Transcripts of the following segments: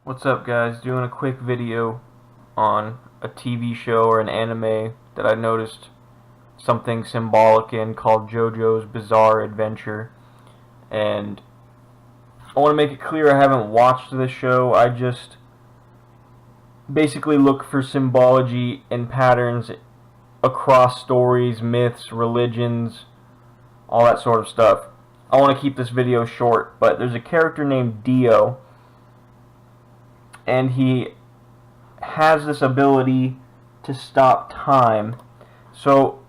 What's up, guys? Doing a quick video on a TV show or an anime that I noticed something symbolic in called JoJo's Bizarre Adventure. And I want to make it clear I haven't watched this show. I just basically look for symbology and patterns across stories, myths, religions, all that sort of stuff. I want to keep this video short, but there's a character named Dio, and he has this ability to stop time. So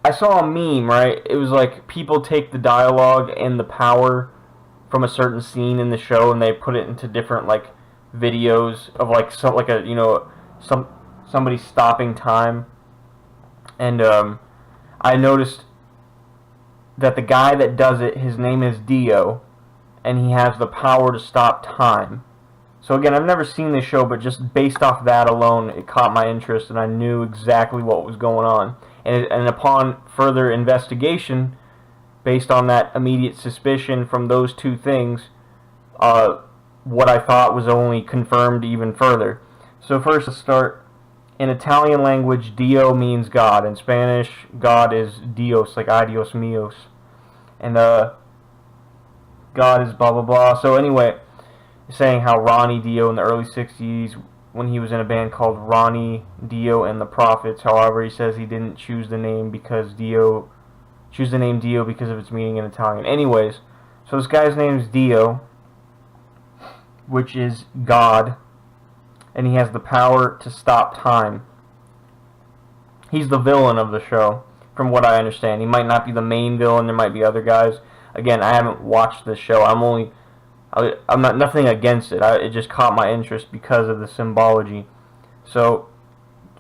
I saw a meme, right? It was like people take the dialogue and the power from a certain scene in the show and they put it into different like videos of like somebody stopping time. And I noticed that the guy that does it, his name is Dio, and he has the power to stop time. So again, I've never seen this show, but just based off that alone, it caught my interest, and I knew exactly what was going on. And upon further investigation, based on that immediate suspicion from those two things, what I thought was only confirmed even further. So first, let's start. In Italian language, Dio means God. In Spanish, God is Dios, like ay Dios míos. And God is blah blah blah. So anyway, saying how Ronnie Dio in the early 60s, when he was in a band called Ronnie Dio and the Prophets. However, he says he didn't choose the name because Dio because of its meaning in Italian. Anyways, so this guy's name is Dio, which is God, and he has the power to stop time. He's the villain of the show, from what I understand. He might not be the main villain. There might be other guys. Again, I haven't watched this show. I'm not nothing against it. It just caught my interest because of the symbology. So,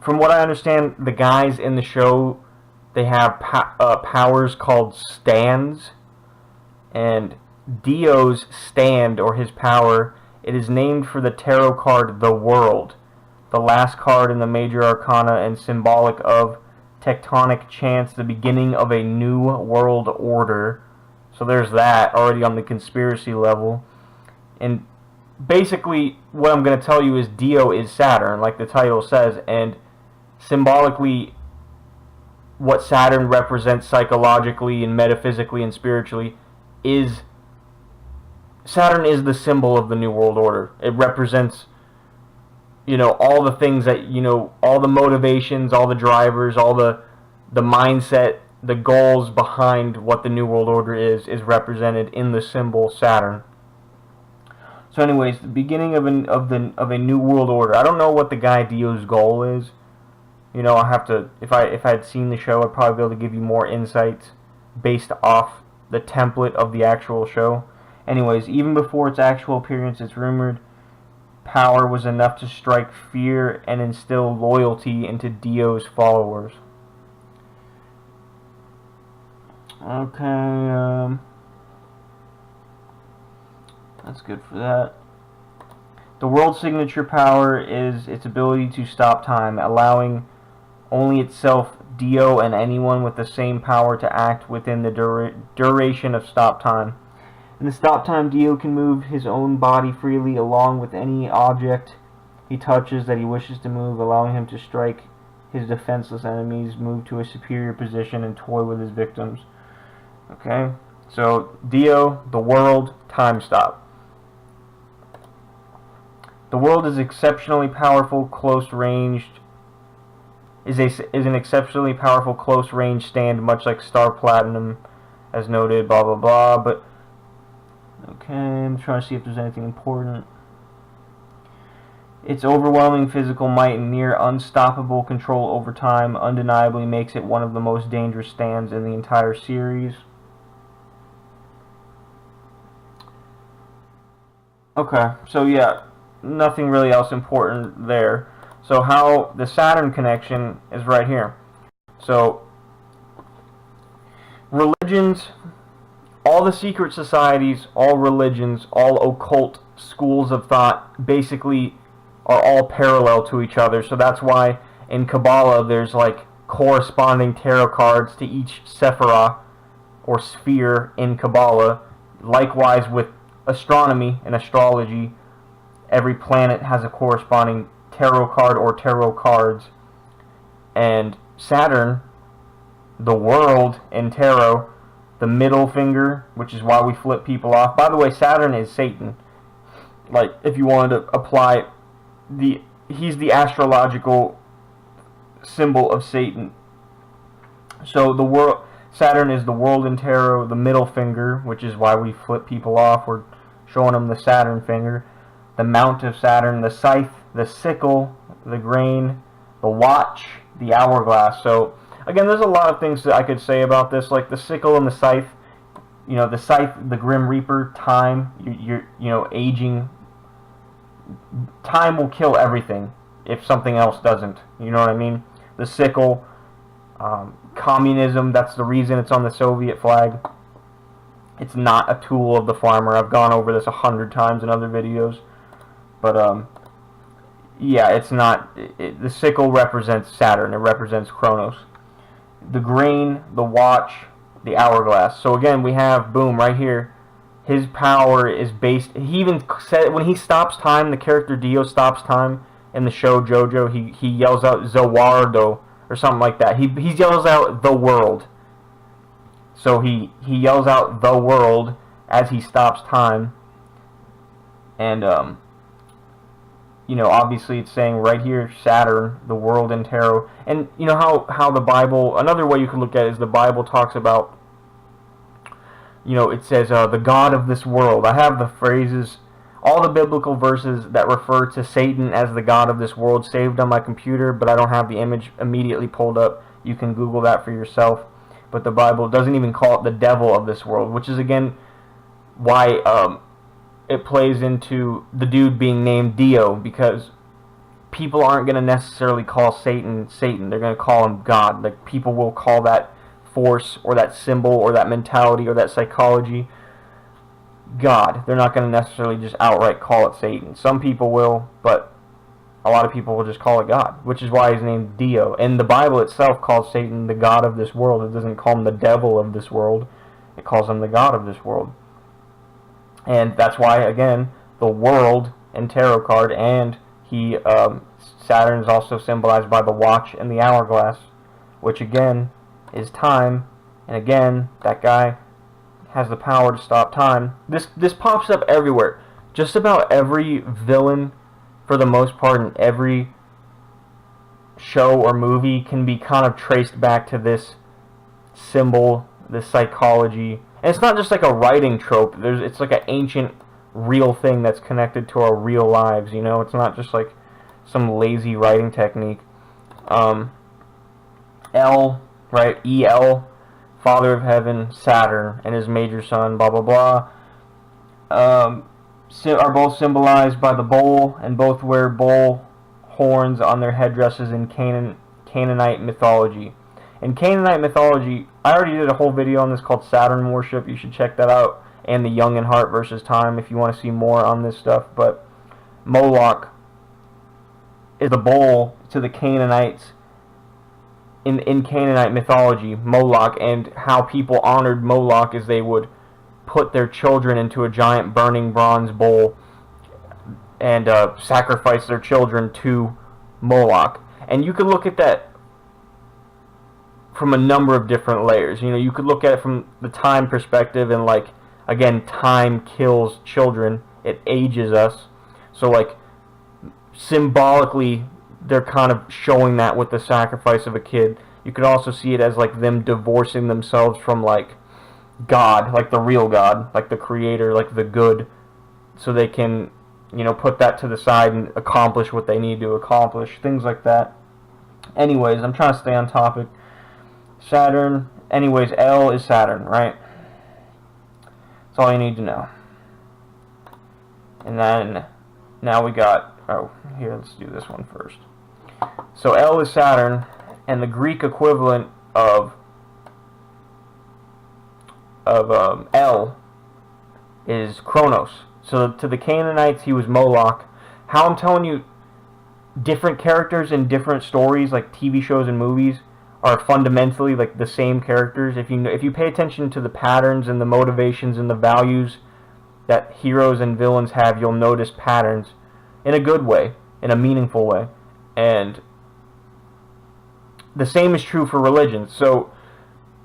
from what I understand, the guys in the show, they have powers called stands, and Dio's stand, or his power, it is named for the tarot card The World, the last card in the major arcana and symbolic of tectonic chance, the beginning of a new world order. So there's that, already on the conspiracy level. And basically, what I'm going to tell you is Dio is Saturn, like the title says, and symbolically, what Saturn represents psychologically and metaphysically and spiritually is Saturn is the symbol of the New World Order. It represents, all the things that, all the motivations, all the drivers, all the mindset, the goals behind what the New World Order is represented in the symbol Saturn. So anyways, the beginning of a new world order. I don't know what the guy Dio's goal is. I have to, if I had seen the show, I'd probably be able to give you more insights based off the template of the actual show. Anyways, even before its actual appearance, it's rumored power was enough to strike fear and instill loyalty into Dio's followers. Okay, that's good for that. The world signature power is its ability to stop time, allowing only itself, Dio, and anyone with the same power to act within the duration of stop time. In the stop time, Dio can move his own body freely along with any object he touches that he wishes to move, allowing him to strike his defenseless enemies, move to a superior position, and toy with his victims. Okay, so Dio, the world, time stop. The world is exceptionally powerful, close-ranged. Is an exceptionally powerful close-range stand, much like Star Platinum, as noted. Blah blah blah. But okay, I'm trying to see if there's anything important. Its overwhelming physical might and near unstoppable control over time undeniably makes it one of the most dangerous stands in the entire series. Okay, so yeah. Nothing really else important there. So how the Saturn connection is right here. So religions, all the secret societies, all religions, all occult schools of thought basically are all parallel to each other. So that's why in Kabbalah there's like corresponding tarot cards to each sephirah or sphere in Kabbalah. Likewise with astronomy and astrology, every planet has a corresponding tarot card or tarot cards. And Saturn, the world in tarot, the middle finger, which is why we flip people off. By the way, Saturn is Satan. Like, if you wanted to apply he's the astrological symbol of Satan. So the world, Saturn is the world in tarot, the middle finger, which is why we flip people off. We're showing them the Saturn finger. The mount of Saturn, the scythe, the sickle, the grain, the watch, the hourglass. So again, there's a lot of things that I could say about this, like the sickle and the scythe. You know, the scythe, the Grim Reaper, time. You're aging. Time will kill everything if something else doesn't. You know what I mean? The sickle, communism. That's the reason it's on the Soviet flag. It's not a tool of the farmer. I've gone over this 100 times in other videos, but yeah, it's not. The sickle represents Saturn. It represents Kronos. The grain, the watch, the hourglass. So again, we have, boom, right here. His power is based. He even said when he stops time, the character Dio stops time in the show JoJo. He yells out Zawardo or something like that. He yells out the world. So he yells out the world as he stops time. And obviously it's saying right here, Saturn, the world in tarot. And you know how the Bible, another way you can look at it is the Bible talks about, it says the God of this world. I have the phrases, all the biblical verses that refer to Satan as the God of this world saved on my computer, but I don't have the image immediately pulled up. You can Google that for yourself. But the Bible doesn't even call it the devil of this world, which is again why it plays into the dude being named Dio, because people aren't going to necessarily call Satan Satan. They're going to call him God. Like, people will call that force or that symbol or that mentality or that psychology God. They're not going to necessarily just outright call it Satan. Some people will, but a lot of people will just call it God, which is why he's named Dio. And the Bible itself calls Satan the God of this world. It doesn't call him the devil of this world. It calls him the God of this world. And that's why, again, the world in tarot card, and Saturn is also symbolized by the watch and the hourglass, which again is time. And again, that guy has the power to stop time. This pops up everywhere. Just about every villain, for the most part, in every show or movie can be kind of traced back to this symbol, this psychology. And it's not just like a writing trope. It's like an ancient, real thing that's connected to our real lives. It's not just like some lazy writing technique. L, right? E-L, Father of Heaven, Saturn, and his major son, blah, blah, blah. Are both symbolized by the bull, and both wear bull horns on their headdresses in Canaanite mythology. In Canaanite mythology, I already did a whole video on this called Saturn Worship. You should check that out. And the Young in Heart versus Time if you want to see more on this stuff. But Moloch is the bull to the Canaanites in Canaanite mythology, Moloch, and how people honored Moloch is they would put their children into a giant burning bronze bowl and sacrifice their children to Moloch. And you could look at that from a number of different layers. You could look at it from the time perspective, and like, again, time kills children. It ages us. So like, symbolically, they're kind of showing that with the sacrifice of a kid. You could also see it as like them divorcing themselves from like God, like the real God, like the creator, like the good, so they can, put that to the side and accomplish what they need to accomplish, things like that. Anyways, I'm trying to stay on topic. Saturn, anyways, L is Saturn, right? That's all you need to know. And then, now we got, here, let's do this one first. So L is Saturn, and the Greek equivalent of L is Kronos. So to the Canaanites, he was Moloch. How I'm telling you, different characters in different stories, like TV shows and movies, are fundamentally like the same characters. If you pay attention to the patterns and the motivations and the values that heroes and villains have, you'll notice patterns. in a good way, in a meaningful way. And the same is true for religions. So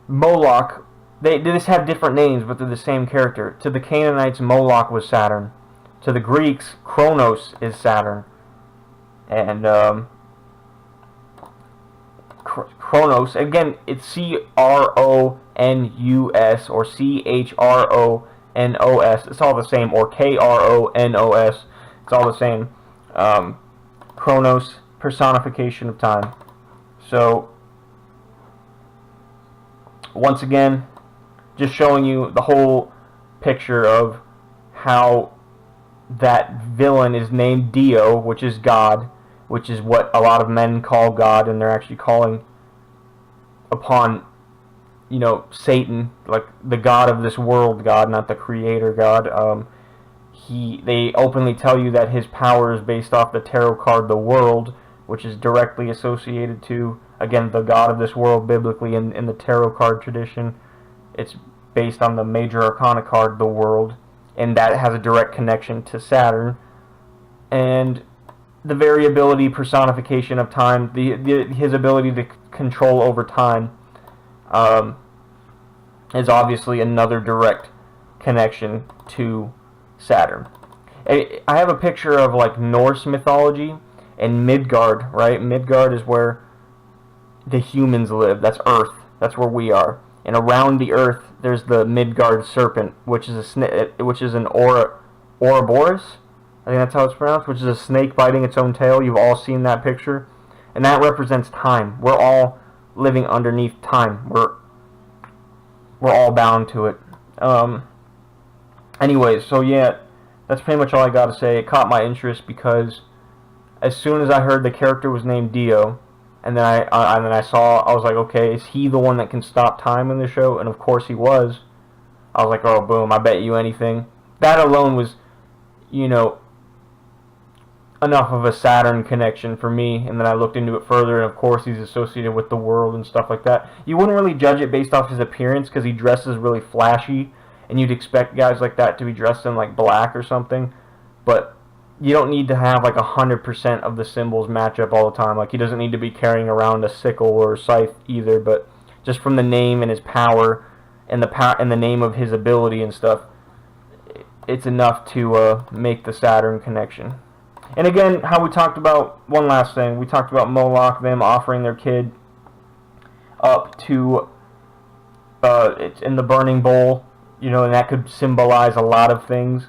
Moloch, they just have different names, but they're the same character. To the Canaanites, Moloch was Saturn. To the Greeks, Kronos is Saturn. And Kronos, again, it's Cronus or Chronos. It's all the same. Or Kronos. It's all the same. Kronos, personification of time. So, once again, just showing you the whole picture of how that villain is named Dio, which is God, which is what a lot of men call God, and they're actually calling upon, you know, Satan, like the God of this world God, not the creator God. They openly tell you that his power is based off the tarot card, the World, which is directly associated to, again, the God of this world biblically in the tarot card tradition. It's based on the major arcana card, the World, and that has a direct connection to Saturn. And the variability personification of time, his ability to control over time, is obviously another direct connection to Saturn. I have a picture of like Norse mythology and Midgard, right? Midgard is where the humans live. That's Earth. That's where we are. And around the Earth, there's the Midgard serpent, which is an Ouroboros. I think that's how it's pronounced, which is a snake biting its own tail. You've all seen that picture. And that represents time. We're all living underneath time. We're all bound to it. Anyways, so yeah, that's pretty much all I got to say. It caught my interest because as soon as I heard the character was named Dio, and then I was like, okay, is he the one that can stop time in the show? And of course he was. I was like, oh, boom, I bet you anything. That alone was, you know, enough of a Saturn connection for me. And then I looked into it further, and of course he's associated with the World and stuff like that. You wouldn't really judge it based off his appearance because he dresses really flashy, and you'd expect guys like that to be dressed in like black or something. But you don't need to have like 100% of the symbols match up all the time. Like, he doesn't need to be carrying around a sickle or a scythe either. But just from the name and his power and the name of his ability and stuff, it's enough to make the Saturn connection. And again, how we talked about, one last thing, we talked about Moloch, them offering their kid up to it's in the burning bowl, you know, and that could symbolize a lot of things.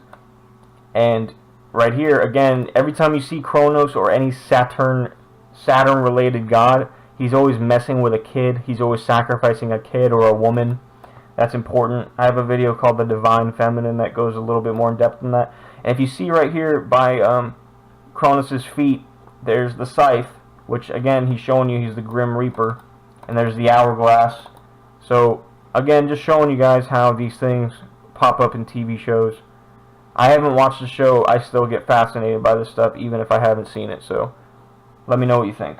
And right here, again, every time you see Kronos or any Saturn-related god, he's always messing with a kid. He's always sacrificing a kid or a woman. That's important. I have a video called The Divine Feminine that goes a little bit more in depth than that. And if you see right here by Kronos' feet, there's the scythe, which again, he's showing you he's the Grim Reaper. And there's the hourglass. So again, just showing you guys how these things pop up in TV shows. I haven't watched the show. I still get fascinated by this stuff, even if I haven't seen it. So let me know what you think.